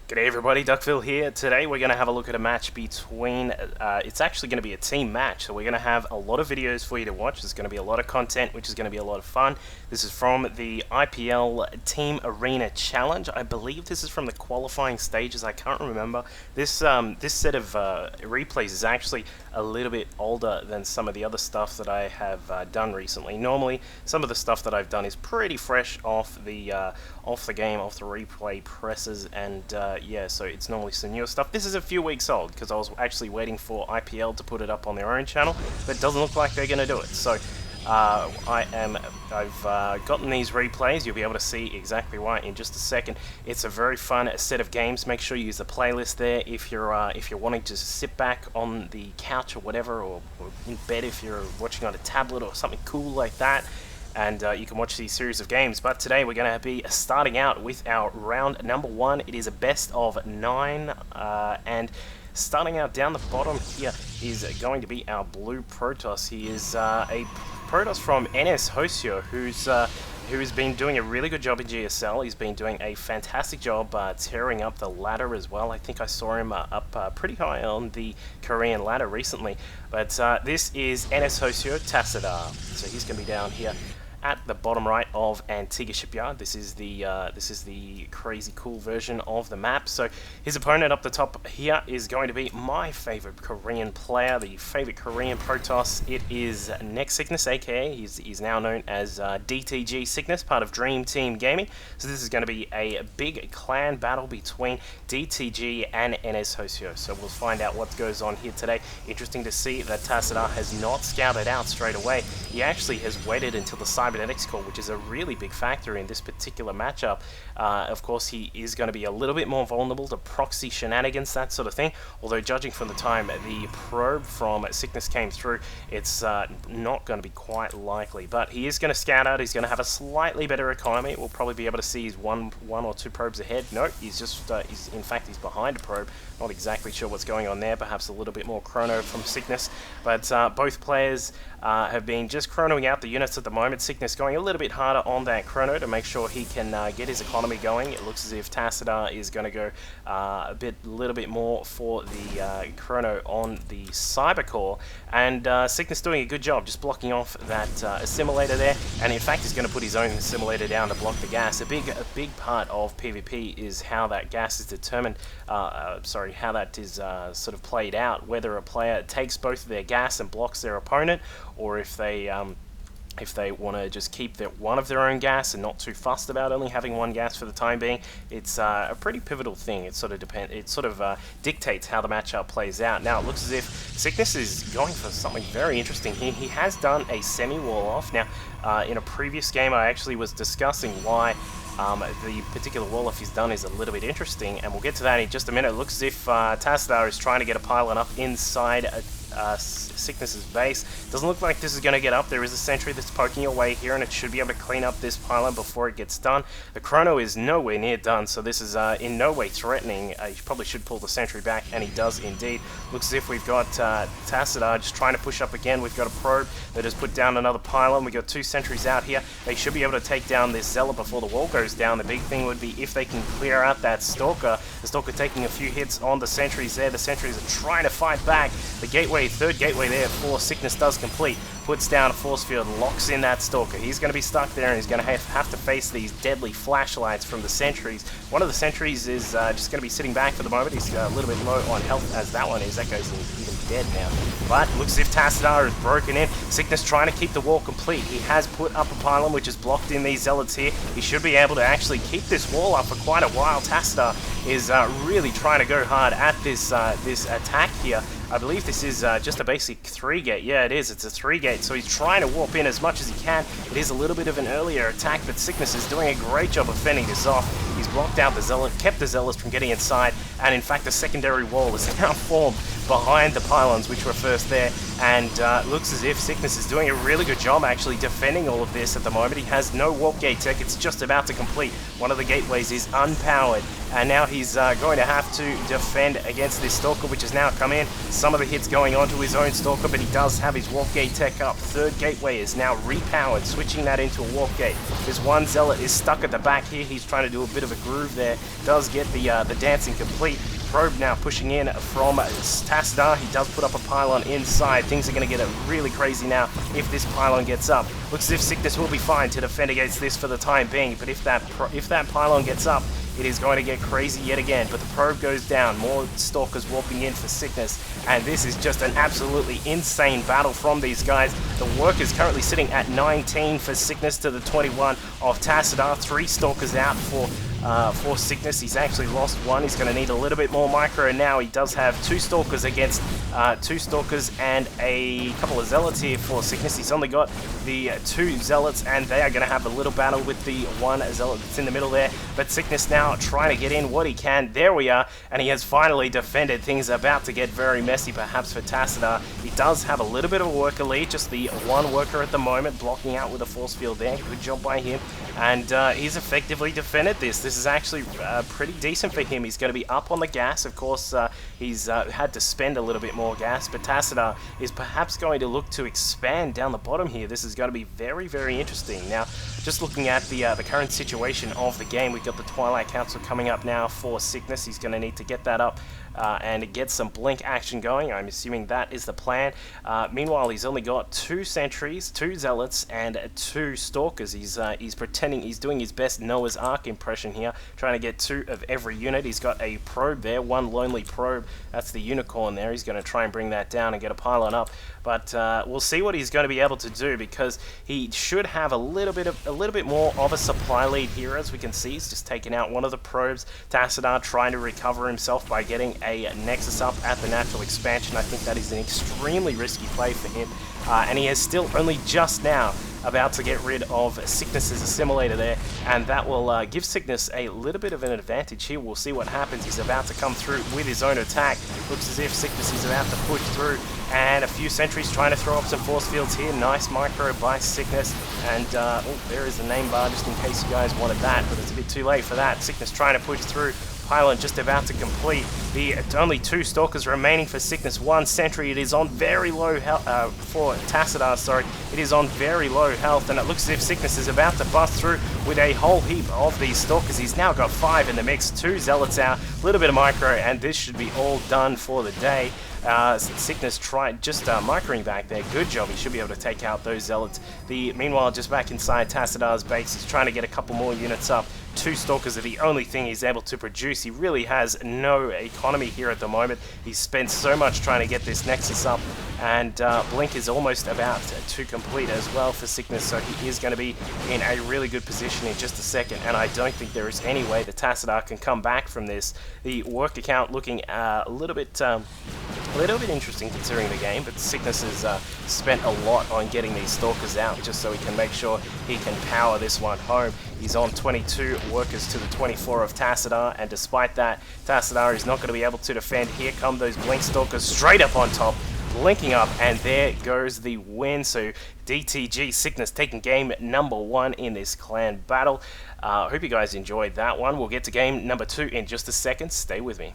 G'day everybody, Duckville here. Today we're going to have a look at a match between, it's actually going to be a team match, so we're going to have a lot of videos for you to watch. There's going to be a lot of content, which is going to be a lot of fun. This is from the IPL Team Arena Challenge. I believe this is from the qualifying stages, I can't remember. This set of replays is actually a little bit older than some of the other stuff that I have done recently. Normally, some of the stuff that I've done is pretty fresh off the game, off the replay presses, and yeah, so it's normally some newer stuff. This is a few weeks old because I was actually waiting for IPL to put it up on their own channel, but it doesn't look like they're going to do it. So I've gotten these replays. You'll be able to see exactly why in just a second. It's a very fun set of games. Make sure you use the playlist there if you're wanting to sit back on the couch or whatever, or in bed if you're watching on a tablet or something cool like that. And you can watch these series of games. But today we're going to be starting out with our round number 1. It is a best of 9, and starting out down the bottom here is going to be our blue Protoss. He is a Protoss from NS Hosio, who has been doing a really good job in GSL. He's been doing a fantastic job tearing up the ladder as well. I think I saw him up pretty high on the Korean ladder recently. But this is NS Hosio Tassadar. So he's going to be down here at the bottom right of Antigua Shipyard. This is the crazy cool version of the map. So his opponent up the top here is going to be my favorite Korean player, the favorite Korean Protoss. It is dtGSickness, aka he's now known as dtGSickness, part of Dream Team Gaming. So this is going to be a big clan battle between dtG and NS Hosio. So we'll find out what goes on here today. Interesting to see that Tassadar has not scouted out straight away. He actually has waited until the cybernetics core, which is a really big factor in this particular matchup. Of course, he is going to be a little bit more vulnerable to proxy shenanigans, that sort of thing. Although, judging from the time the probe from Sickness came through, it's not going to be quite likely. But he is going to scout out. He's going to have a slightly better economy. We'll probably be able to see he's one or two probes ahead. No, he's just in fact he's behind a probe. Not exactly sure what's going on there. Perhaps a little bit more chrono from Sickness. But both players have been just chronoing out the units at the moment. Sickness going a little bit harder on that chrono to make sure he can get his economy going. It looks as if Tassadar is going to go a little bit more for the chrono on the cyber core, and Sickness doing a good job just blocking off that assimilator there, and in fact he's going to put his own assimilator down to block the gas. A big part of PvP is how that gas is determined, how that is sort of played out, whether a player takes both of their gas and blocks their opponent, or if they want to just keep one of their own gas and not too fussed about only having one gas for the time being. It's a pretty pivotal thing. It sort of dictates how the matchup plays out. Now it looks as if Sickness is going for something very interesting here. He has done a semi-wall off. Now in a previous game I actually was discussing why the particular wall-off he's done is a little bit interesting, and we'll get to that in just a minute. It looks as if Tassadar is trying to get a pylon up inside Sickness's base. Doesn't look like this is going to get up. There is a sentry that's poking away here, and it should be able to clean up this pylon before it gets done. The chrono is nowhere near done, so this is in no way threatening. He probably should pull the sentry back, and he does indeed. Looks as if we've got Tassadar just trying to push up again. We've got a probe that has put down another pylon. We've got 2 sentries out here. They should be able to take down this Zealot before the wall goes down. The big thing would be if they can clear out that Stalker. The Stalker taking a few hits on the sentries there. The sentries are trying to fight back. The gateway, third gateway there for Sickness does complete. Puts down a force field, locks in that Stalker. He's going to be stuck there, and he's going to have to face these deadly flashlights from the sentries. One of the sentries is just going to be sitting back for the moment. He's a little bit low on health, as that one is. That guy's even dead now. But looks as if Tassadar is broken in. Sickness trying to keep the wall complete. He has put up a pylon which has blocked in these Zealots here. He should be able to actually keep this wall up for quite a while. Tassadar is really trying to go hard at this attack here. I believe this is just a basic 3-gate. Yeah, it is. It's a 3-gate, so he's trying to warp in as much as he can. It is a little bit of an earlier attack, but Sickness is doing a great job of fending this off. He's blocked out the Zealot, kept the Zealots from getting inside, and in fact a secondary wall is now formed behind the pylons which were first there. and looks as if Sickness is doing a really good job actually defending all of this at the moment. He has no warp gate tech. It's just about to complete. One of the gateways is unpowered, and now he's going to have to defend against this Stalker, which has now come in. Some of the hits going onto his own Stalker, but he does have his warp gate tech up. Third gateway is now repowered, switching that into a warp gate. This one Zealot is stuck at the back here. He's trying to do a bit of a groove there. Does get the dancing complete. Probe now pushing in from Tassadar. He does put up a pylon inside. Things are going to get really crazy now if this pylon gets up. Looks as if Sickness will be fine to defend against this for the time being, but if that pylon gets up, it is going to get crazy yet again. But the probe goes down. More Stalkers warping in for Sickness, and this is just an absolutely insane battle from these guys. The work is currently sitting at 19 for Sickness to the 21 of Tassadar. 3 Stalkers out for Sickness. He's actually lost one. He's going to need a little bit more micro now. He does have 2 Stalkers against 2 Stalkers and a couple of Zealots here for Sickness. He's only got the 2 Zealots, and they are going to have a little battle with the 1 Zealot that's in the middle there. But Sickness now trying to get in what he can. There we are, and he has finally defended. Things are about to get very messy perhaps for Tassadar. He does have a little bit of a worker lead, just the 1 worker at the moment, blocking out with a force field there. Good job by him, and he's effectively defended this. This is actually pretty decent for him. He's going to be up on the gas. Of course, he's had to spend a little bit more gas, but Tassadar is perhaps going to look to expand down the bottom here. This is going to be very, very interesting. Now, just looking at the current situation of the game, we've got the Twilight Council coming up now for Sickness. He's going to need to get that up and get some blink action going. I'm assuming that is the plan. Meanwhile, he's only got 2 sentries, 2 zealots, and 2 stalkers. He's pretending he's doing his best Noah's Ark impression here, trying to get 2 of every unit. He's got a probe there, 1 lonely probe. That's the unicorn there. He's going to try and bring that down and get a pylon up. But we'll see what he's going to be able to do, because he should have a little bit more of a supply lead here. As we can see, he's just taken out one of the probes. Tassadar trying to recover himself by getting a Nexus up at the natural expansion. I think that is an extremely risky play for him, and he is still only just now about to get rid of Sickness's assimilator there, and that will give Sickness a little bit of an advantage here. We'll see what happens. He's about to come through with his own attack. Looks as if Sickness is about to push through, and a few sentries trying to throw up some force fields here. Nice micro by Sickness, and oh, there is the name bar just in case you guys wanted that, but it's a bit too late for that. Sickness trying to push through. Pylon just about to complete. The only 2 Stalkers remaining for Sickness. 1 sentry. It is on very low health for Tassadar. Sorry, it is on very low health, and it looks as if Sickness is about to bust through with a whole heap of these Stalkers. He's now got 5 in the mix. 2 Zealots out, a little bit of micro, and this should be all done for the day. Sickness tried just microing back there. Good job. He should be able to take out those Zealots. Meanwhile, just back inside Tassadar's base, he's trying to get a couple more units up. 2 Stalkers are the only thing he's able to produce. He really has no economy here at the moment. He's spent so much trying to get this Nexus up, and Blink is almost about to complete as well for Sickness, so he is going to be in a really good position in just a second, and I don't think there is any way that Tassadar can come back from this. The work account looking a little bit interesting considering the game, but Sickness has spent a lot on getting these Stalkers out just so he can make sure he can power this one home. He's on 22 workers to the 24 of Tassadar, and despite that, Tassadar is not going to be able to defend. Here come those Blink Stalkers straight up on top, linking up, and there goes the win. So dtGSickness taking game number 1 in this clan battle. Hope you guys enjoyed that one. We'll get to game number 2 in just a second. Stay with me.